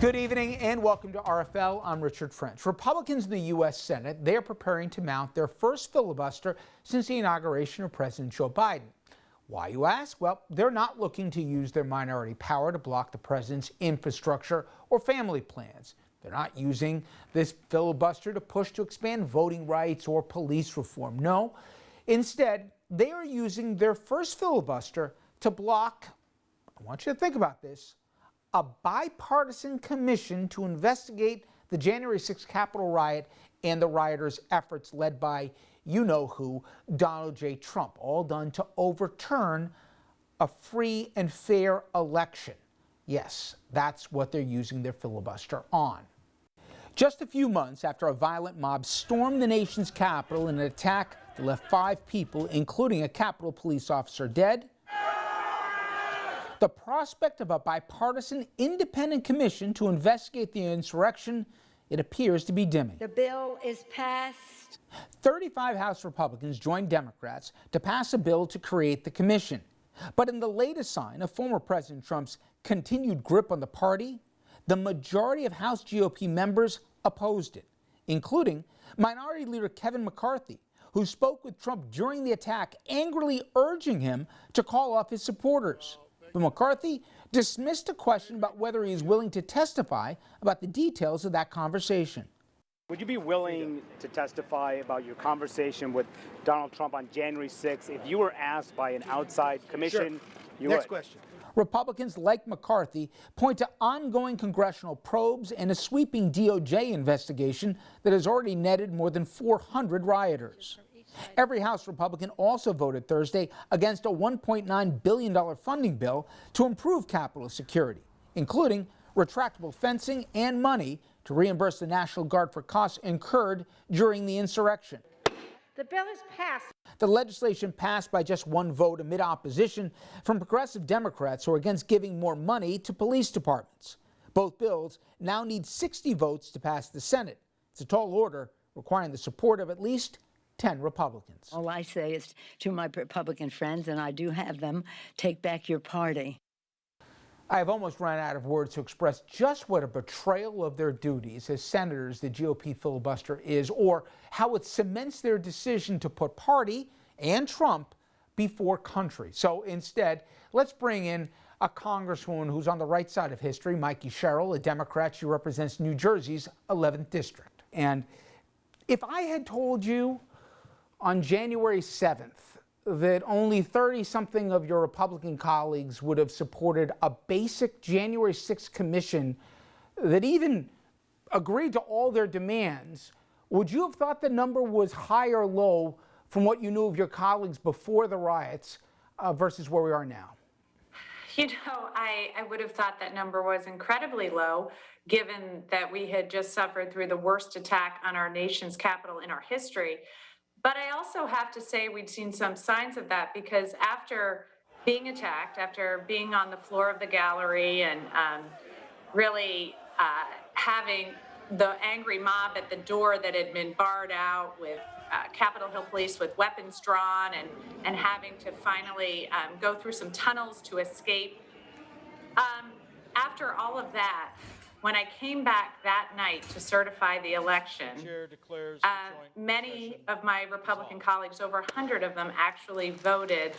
Good evening and welcome to RFL. I'm Richard French. Republicans in the U.S. Senate, they are preparing to mount their first filibuster since the inauguration of President Joe Biden. Why, you ask? Well, they're not looking to use their minority power to block the president's infrastructure or family plans. They're not using this filibuster to push to expand voting rights or police reform. No, instead, they are using their first filibuster to block, I want you to think about this, a bipartisan commission to investigate the January 6th Capitol riot and the rioters' efforts led by you-know-who, Donald J. Trump, all done to overturn a free and fair election. Yes, that's what they're using their filibuster on. Just a few months after a violent mob stormed the nation's capital in an attack that left 5 people, including a Capitol police officer, dead, the prospect of a bipartisan independent commission to investigate the insurrection, it appears to be dimming. The bill is passed. 35 House Republicans joined Democrats to pass a bill to create the commission. But in the latest sign of former President Trump's continued grip on the party, the majority of House GOP members opposed it, including Minority Leader Kevin McCarthy, who spoke with Trump during the attack, angrily urging him to call off his supporters. But McCarthy dismissed a question about whether he is willing to testify about the details of that conversation. Would you be willing to testify about your conversation with Donald Trump on January 6th if you were asked by an outside commission? Sure. Next question. Republicans like McCarthy point to ongoing congressional probes and a sweeping DOJ investigation that has already netted more than 400 rioters. Every House Republican also voted Thursday against a $1.9 billion funding bill to improve Capitol security, including retractable fencing and money to reimburse the National Guard for costs incurred during the insurrection. The bill is passed. The legislation passed by just one vote amid opposition from progressive Democrats who are against giving more money to police departments. Both bills now need 60 votes to pass the Senate. It's a tall order requiring the support of at least 10 Republicans. All I say is to my Republican friends, and I do have them, take back your party. I have almost run out of words to express just what a betrayal of their duties as senators the GOP filibuster is, or how it cements their decision to put party and Trump before country. So instead, let's bring in a congresswoman who's on the right side of history, Mikie Sherrill, a Democrat. She represents New Jersey's 11th district. And if I had told you on January 7th that only 30-something of your Republican colleagues would have supported a basic January 6th commission that even agreed to all their demands, would you have thought the number was high or low from what you knew of your colleagues before the riots versus where we are now? You know, I would have thought that number was incredibly low, given that we had just suffered through the worst attack on our nation's capital in our history. But I also have to say we'd seen some signs of that, because after being attacked, after being on the floor of the gallery and really having the angry mob at the door that had been barred out with Capitol Hill police with weapons drawn and having to finally go through some tunnels to escape. After all of that, when I came back that night to certify the election, many of my Republican colleagues, over 100 of them, actually voted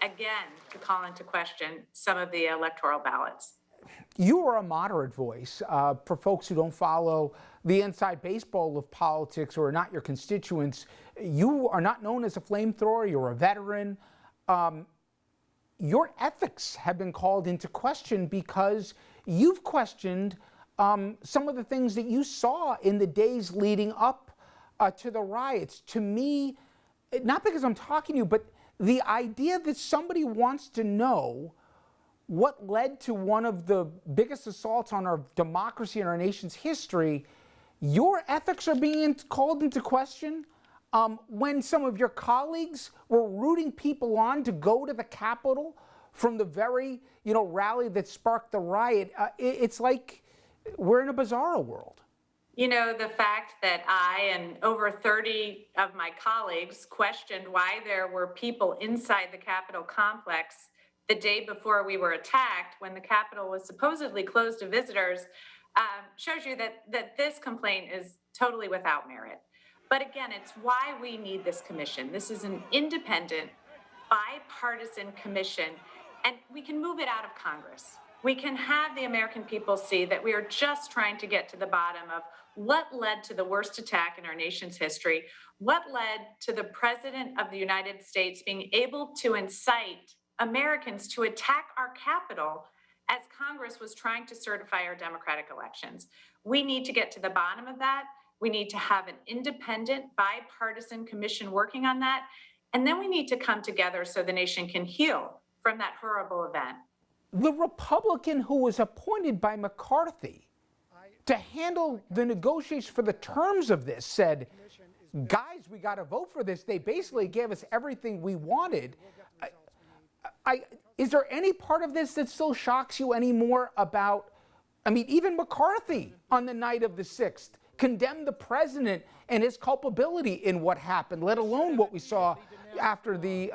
again to call into question some of the electoral ballots. You are a moderate voice for folks who don't follow the inside baseball of politics or are not your constituents. You are not known as a flamethrower. You're a veteran. Your ethics have been called into question because you've questioned some of the things that you saw in the days leading up to the riots. To me, not because I'm talking to you, but the idea that somebody wants to know what led to one of the biggest assaults on our democracy in our nation's history, your ethics are being called into question when some of your colleagues were rooting people on to go to the Capitol from the very, rally that sparked the riot. It's like we're in a bizarro world. You know, the fact that I and over 30 of my colleagues questioned why there were people inside the Capitol complex the day before we were attacked, when the Capitol was supposedly closed to visitors, shows you that this complaint is totally without merit. But again, it's why we need this commission. This is an independent, bipartisan commission, and we can move it out of Congress. We can have the American people see that we are just trying to get to the bottom of what led to the worst attack in our nation's history, what led to the President of the United States being able to incite Americans to attack our Capitol as Congress was trying to certify our democratic elections. We need to get to the bottom of that. We need to have an independent, bipartisan commission working on that. And then we need to come together so the nation can heal from that horrible event. The Republican who was appointed by McCarthy to handle the negotiations for the terms of this said, guys, we got to vote for this. They basically gave us everything we wanted. Is there any part of this that still shocks you anymore about, even McCarthy on the night of the 6th condemned the president and his culpability in what happened, let alone what we saw after the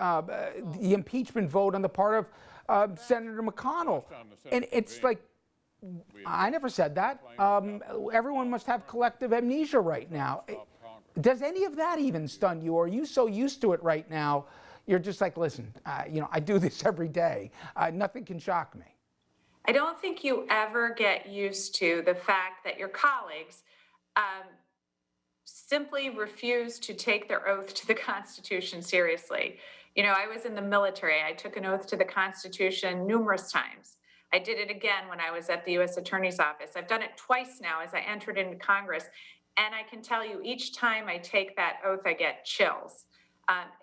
impeachment vote on the part of Senator McConnell. And it's like, I never said that. Everyone must have collective amnesia right now. Does any of that even stun you? Or are you so used to it right now, you're just like, listen, I do this every day. Nothing can shock me. I don't think you ever get used to the fact that your colleagues simply refuse to take their oath to the Constitution seriously. I was in the military. I took an oath to the Constitution numerous times. I did it again when I was at the U.S. Attorney's Office. I've done it twice now as I entered into Congress. And I can tell you, each time I take that oath, I get chills.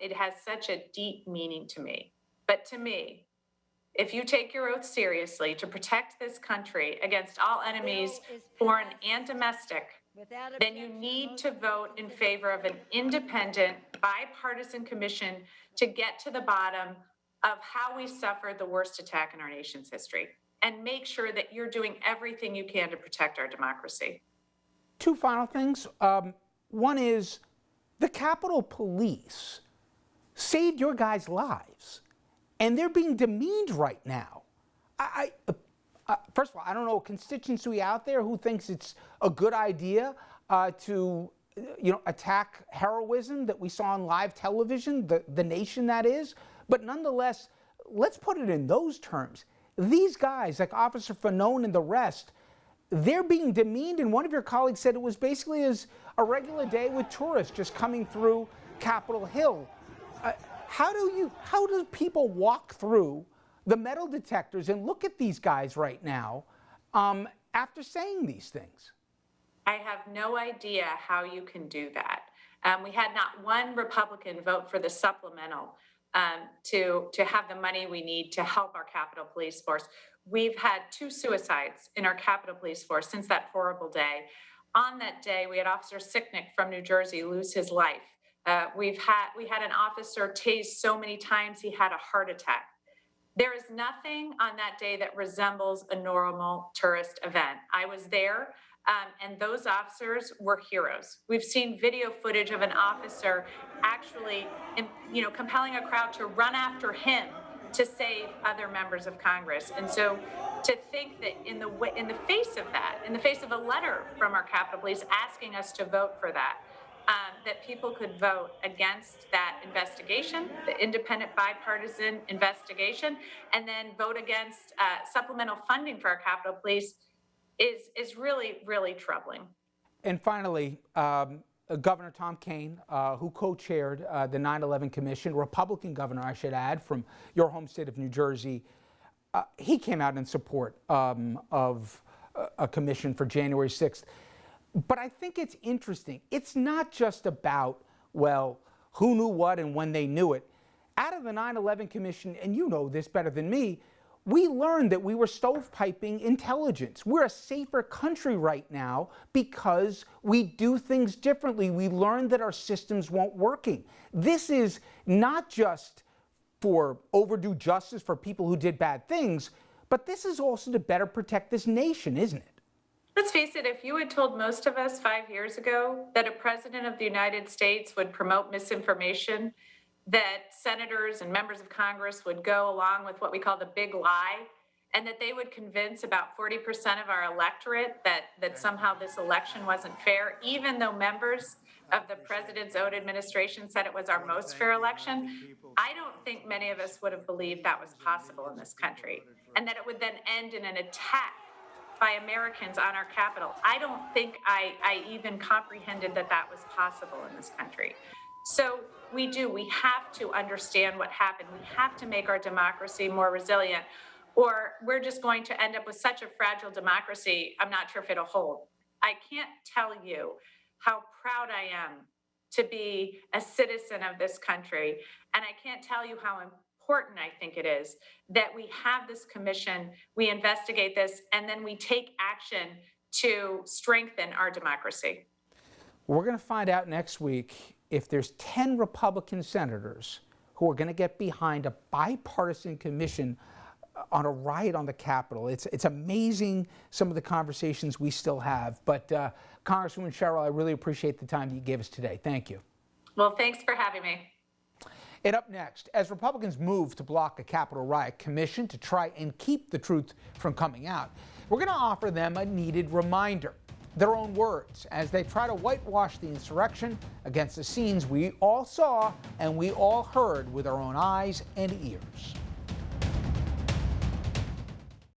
It has such a deep meaning to me. But to me, if you take your oath seriously to protect this country against all enemies, foreign and domestic, then you need to vote in favor of an independent, bipartisan commission to get to the bottom of how we suffered the worst attack in our nation's history, and make sure that you're doing everything you can to protect our democracy. Two final things. One is the Capitol Police saved your guys' lives, and they're being demeaned right now. First of all, I don't know a constituency out there who thinks it's a good idea to attack heroism that we saw on live television, the nation that is. But nonetheless, let's put it in those terms. These guys, like Officer Fanone and the rest, they're being demeaned, and one of your colleagues said it was basically as a regular day with tourists just coming through Capitol Hill. How do people walk through the metal detectors and look at these guys right now after saying these things? I have no idea how you can do that. We had not one Republican vote for the supplemental to have the money we need to help our Capitol Police Force. We've had 2 suicides in our Capitol Police Force since that horrible day. On that day, we had Officer Sicknick from New Jersey lose his life. We had an officer tased so many times he had a heart attack. There is nothing on that day that resembles a normal tourist event. I was there, and those officers were heroes. We've seen video footage of an officer actually, compelling a crowd to run after him to save other members of Congress. And so to think that in the face of that, in the face of a letter from our Capitol Police asking us to vote for that, that people could vote against that investigation, the independent bipartisan investigation, and then vote against supplemental funding for our Capitol Police is really, really troubling. And finally, Governor Tom Kean, who co-chaired the 9/11 Commission, Republican governor, I should add, from your home state of New Jersey, he came out in support of a commission for January 6th. But I think it's interesting. It's not just about, who knew what and when they knew it. Out of the 9/11 Commission, and you know this better than me, we learned that we were stovepiping intelligence. We're a safer country right now because we do things differently. We learned that our systems weren't working. This is not just for overdue justice for people who did bad things, but this is also to better protect this nation, isn't it? Let's face it, if you had told most of us 5 years ago that a president of the United States would promote misinformation, that senators and members of Congress would go along with what we call the big lie, and that they would convince about 40% of our electorate that somehow this election wasn't fair, even though members of the president's own administration said it was our most fair election. I don't think many of us would have believed that was possible in this country, and that it would then end in an attack by Americans on our Capitol. I don't think I even comprehended that that was possible in this country. So we have to understand what happened. We have to make our democracy more resilient, or we're just going to end up with such a fragile democracy, I'm not sure if it'll hold. I can't tell you how proud I am to be a citizen of this country, and I can't tell you how important I think it is that we have this commission, we investigate this, and then we take action to strengthen our democracy. We're going to find out next week if there's 10 Republican senators who are going to get behind a bipartisan commission on a riot on the Capitol. It's amazing some of the conversations we still have. But Congresswoman Sherrill, I really appreciate the time you gave us today. Thank you. Well, thanks for having me. And up next, as Republicans move to block a Capitol riot commission to try and keep the truth from coming out, we're going to offer them a needed reminder. Their own words as they try to whitewash the insurrection against the scenes we all saw and we all heard with our own eyes and ears.